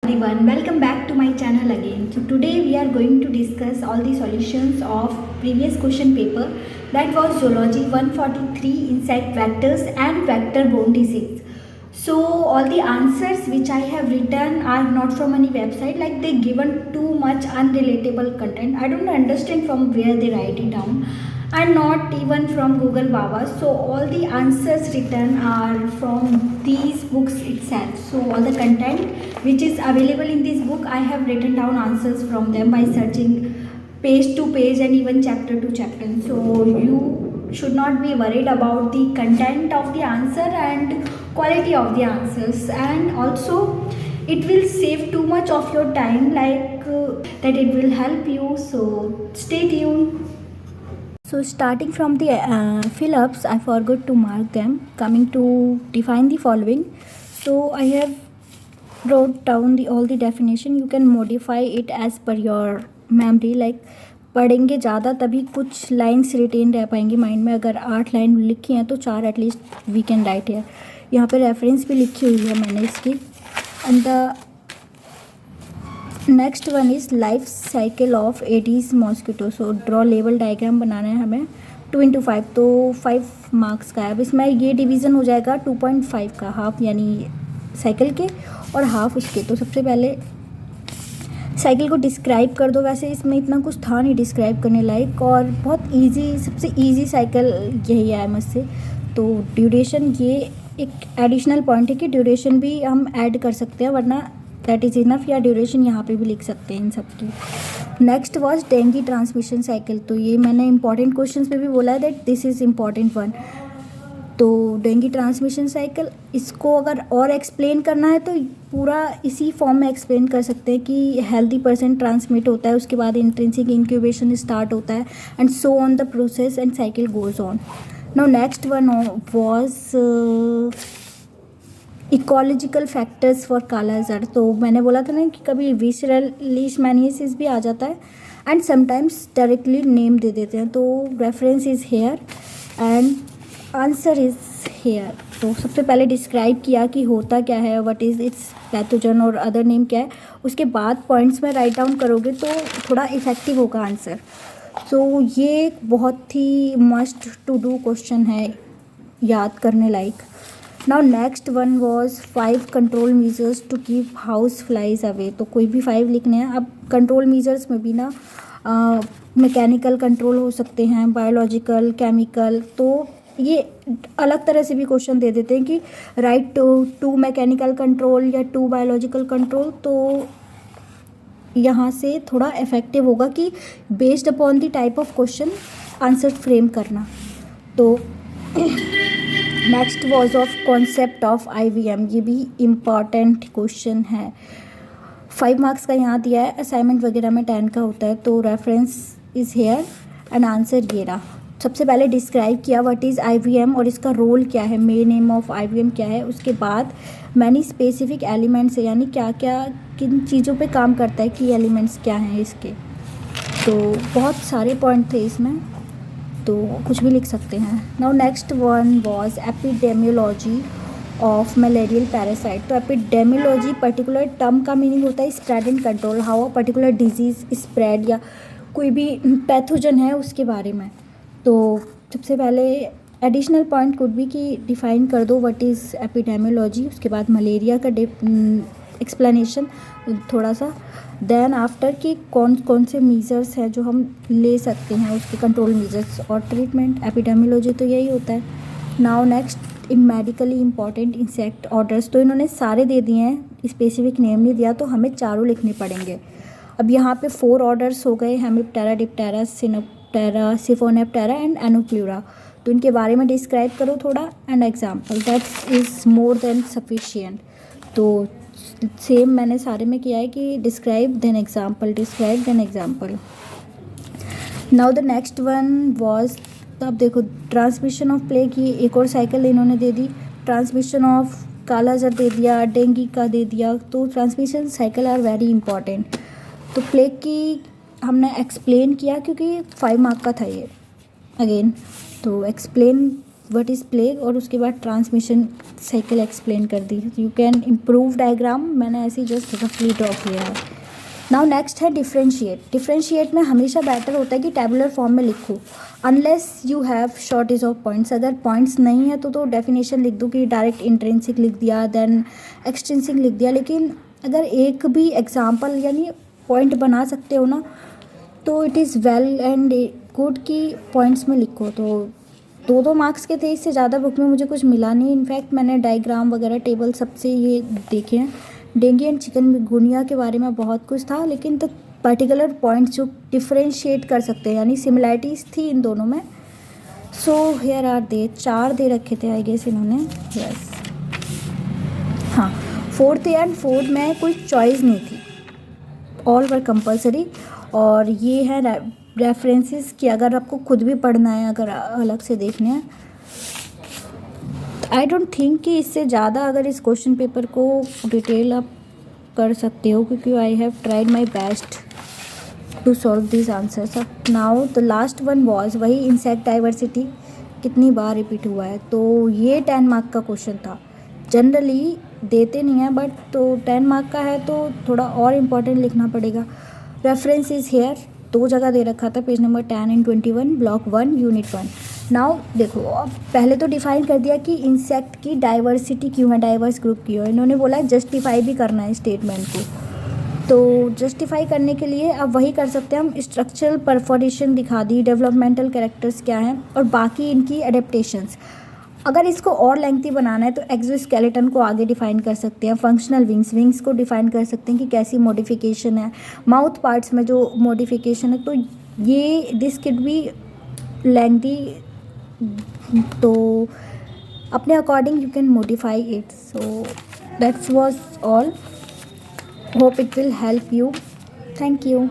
Everyone, welcome back to my channel again. So today we are going to discuss all the solutions of previous question paper, that was zoology 143 insect vectors and vector-borne disease. So all the answers which I have written are not from any website, like they given too much unrelatable content. I don't understand from where they write it down, and not even from Google Baba. So all the answers written are from these books itself. So all the content which is available in this book, I have written down answers from them by searching page to page and even chapter to chapter. So you should not be worried about the content of the answer and quality of the answers, and also it will save too much of your time, that it will help you. So stay tuned. So starting from the fill-ups, I forgot to mark them. Coming to define the following. So I have wrote down all the definition. You can modify it as per your memory. Like पढ़ेंगे ज़्यादा तभी कुछ lines retain रह पाएंगी mind में. अगर 8 line लिखी हैं तो 4 at least we can write here. यहाँ पे रेफरेंस भी लिखी हुई है मैंने इसकी. And the next one is life cycle of Aedes mosquito. So draw level diagram बनाना है हमें 2 into 5, तो 5 मार्क्स का है. अब इसमें ये डिवीज़न हो जाएगा 2.5 का, हाफ यानी साइकिल के और हाफ उसके. तो सबसे पहले साइकिल को डिस्क्राइब कर दो. वैसे इसमें इतना कुछ था नहीं डिस्क्राइब करने लायक, और बहुत इजी, सबसे इजी साइकिल यही है मुझसे. तो ड्यूरेशन, ये एक एडिशनल पॉइंट है कि ड्यूरेशन भी हम ऐड कर सकते हैं, वरना दैट इज़ इनफ, या ड्यूरेशन यहाँ पे भी लिख सकते हैं इन सब की. Next was dengue transmission cycle. तो ये मैंने इंपॉर्टेंट क्वेश्चंस में भी बोला है that this is important one. तो डेंगू ट्रांसमिशन साइकिल, इसको अगर और एक्सप्लेन करना है तो पूरा इसी फॉर्म में एक्सप्लेन कर सकते हैं कि हेल्दी पर्सन ट्रांसमिट होता है, उसके बाद इंट्रिंसिक इंक्यूबेशन स्टार्ट होता है, and so on the process and cycle goes on. Now next one was ecological factors for काला ज़र. तो मैंने बोला था ना कि कभी विसरल लीशमैनियासिस भी आ जाता है, एंड समटाइम्स डायरेक्टली नेम दे देते हैं. तो reference is here and answer is here. तो सबसे पहले डिस्क्राइब किया कि होता क्या है, व्हाट इज़ इट्स पैथोजन और अदर नेम क्या है. उसके बाद पॉइंट्स में राइट डाउन करोगे तो थोड़ा इफेक्टिव होगा आंसर. सो ये बहुत ही मस्ट टू डू क्वेश्चन है, याद करने लायक. Now next one was 5 control measures to keep house flies away. तो कोई भी 5 लिखने हैं. अब कंट्रोल मेजर्स में भी ना मैकेनिकल कंट्रोल हो सकते हैं, बायोलॉजिकल, केमिकल. तो ये अलग तरह से भी क्वेश्चन दे देते हैं कि राइट टू मैकेनिकल कंट्रोल या टू बायोलॉजिकल कंट्रोल. तो यहाँ से थोड़ा इफेक्टिव होगा कि based upon the type of question answer frame करना. तो next was of concept of IVM. ये भी इम्पॉर्टेंट क्वेश्चन है. 5 मार्क्स का यहाँ दिया है, असाइनमेंट वगैरह में 10 का होता है. तो reference is here and answer ये रहा. सबसे पहले डिस्क्राइब किया व्हाट इज़ IVM और इसका रोल क्या है, मेन एम ऑफ IVM क्या है. उसके बाद मैनी स्पेसिफिक एलिमेंट्स है, यानी क्या क्या किन चीज़ों पे काम करता है, की एलिमेंट्स क्या हैं इसके. तो बहुत सारे पॉइंट थे इसमें, तो कुछ भी लिख सकते हैं. Now next one was epidemiology of malarial parasite. तो एपिडेमियोलॉजी पर्टिकुलर टर्म का मीनिंग होता है spread and control, how a particular disease spread, या कोई भी पैथोजन है उसके बारे में. तो सबसे पहले एडिशनल पॉइंट कुड भी कि डिफ़ाइन कर दो व्हाट इज़ एपिडेमियोलॉजी. उसके बाद मलेरिया का एक्सप्लेनेशन थोड़ा सा. देन आफ्टर कि कौन कौन से मीजर्स हैं जो हम ले सकते हैं, उसके कंट्रोल मीजर्स और ट्रीटमेंट. एपिडेमियोलॉजी तो यही होता है. Now next medically important insect orders. तो इन्होंने सारे दे दिए हैं, स्पेसिफिक नेम नहीं दिया, तो हमें चारों लिखने पड़ेंगे. अब यहाँ पे 4 ऑर्डर्स हो गए, hemiptera, diptera, synoptera, siphonaptera and anoplura. तो इनके बारे में डिस्क्राइब करो थोड़ा, and example. That is more than sufficient. तो सेम मैंने सारे में किया है कि describe then example, describe then example. Now the next one was, तो अब देखो ट्रांसमिशन ऑफ प्लेग की एक और साइकिल इन्होंने दे दी. ट्रांसमिशन ऑफ काला ज़र दे दिया, डेंगू का दे दिया. तो transmission cycle are very important. तो प्लेग की हमने एक्सप्लेन किया क्योंकि 5 मार्क का था ये अगेन. तो एक्सप्लेन व्हाट इज़ प्लेग, और उसके बाद ट्रांसमिशन साइकिल एक्सप्लेन कर दी. यू कैन इम्प्रूव डायग्राम, मैंने ऐसे ही जस्ट रफली ड्रॉ किया है. नाउ नेक्स्ट है डिफ्रेंशिएट. डिफ्रेंशिएट में हमेशा बेटर होता है कि टेबुलर फॉर्म में लिखो, unless you have shortage of points. अगर पॉइंट्स नहीं है तो डेफिनेशन लिख दो कि डायरेक्ट इंट्रिंसिक लिख दिया, देन एक्सटेंसिक लिख दिया. लेकिन अगर एक भी एग्जाम्पल यानी पॉइंट बना सकते हो ना, तो it is well and good कि पॉइंट्स में लिखो. तो 2 मार्क्स के थे, इससे ज़्यादा बुक में मुझे कुछ मिला नहीं. इनफैक्ट मैंने डायग्राम वगैरह टेबल सबसे ये देखे हैं. डेंगू एंड चिकनगुनिया के बारे में बहुत कुछ था, लेकिन द पर्टिकुलर पॉइंट्स जो डिफ्रेंशिएट कर सकते हैं यानी सिमिलैरिटीज़ थी इन दोनों में. सो हियर आर दे 4 दे रखे थे आई गेस इन्होंने. यस हाँ, 4th एंड 4th में कोई चॉइस नहीं थी, ऑल वर कंपलसरी. और ये है रेफरेंसेस कि अगर आपको खुद भी पढ़ना है, अगर अलग से देखने हैं. आई डोंट थिंक कि इससे ज़्यादा अगर इस क्वेश्चन पेपर को डिटेल आप कर सकते हो, क्योंकि I have tried my best to solve this answers. अब now the last one was वही इंसेक्ट डाइवर्सिटी कितनी बार रिपीट हुआ है. तो ये 10 मार्क का क्वेश्चन था. जनरली देते नहीं हैं, बट तो 10 मार्क का है तो थोड़ा और इम्पोर्टेंट लिखना पड़ेगा. रेफरेंस इज़ हेयर, 2 जगह दे रखा था, page number 10 and 21, block 1 unit 1. Now देखो, अब पहले तो डिफाइन कर दिया कि इंसेक्ट की डाइवर्सिटी क्यों है, डाइवर्स ग्रुप क्यों है. इन्होंने बोला जस्टिफाई भी करना है स्टेटमेंट को. तो जस्टिफाई करने के लिए अब वही कर सकते हैं हम, स्ट्रक्चरल परफोरेशन दिखा दी, डेवलपमेंटल कैरेक्टर्स क्या हैं और बाकी इनकी एडेप्टेशंस. अगर इसको और लेंथी बनाना है तो एक्सोस्केलेटन को आगे डिफाइन कर सकते हैं, फंक्शनल विंग्स को डिफाइन कर सकते हैं कि कैसी मॉडिफिकेशन है, माउथ पार्ट्स में जो मॉडिफिकेशन है. तो ये दिस कैन बी लेंथी, तो अपने according you can modify it. So that's was all. Hope it will help you. Thank you.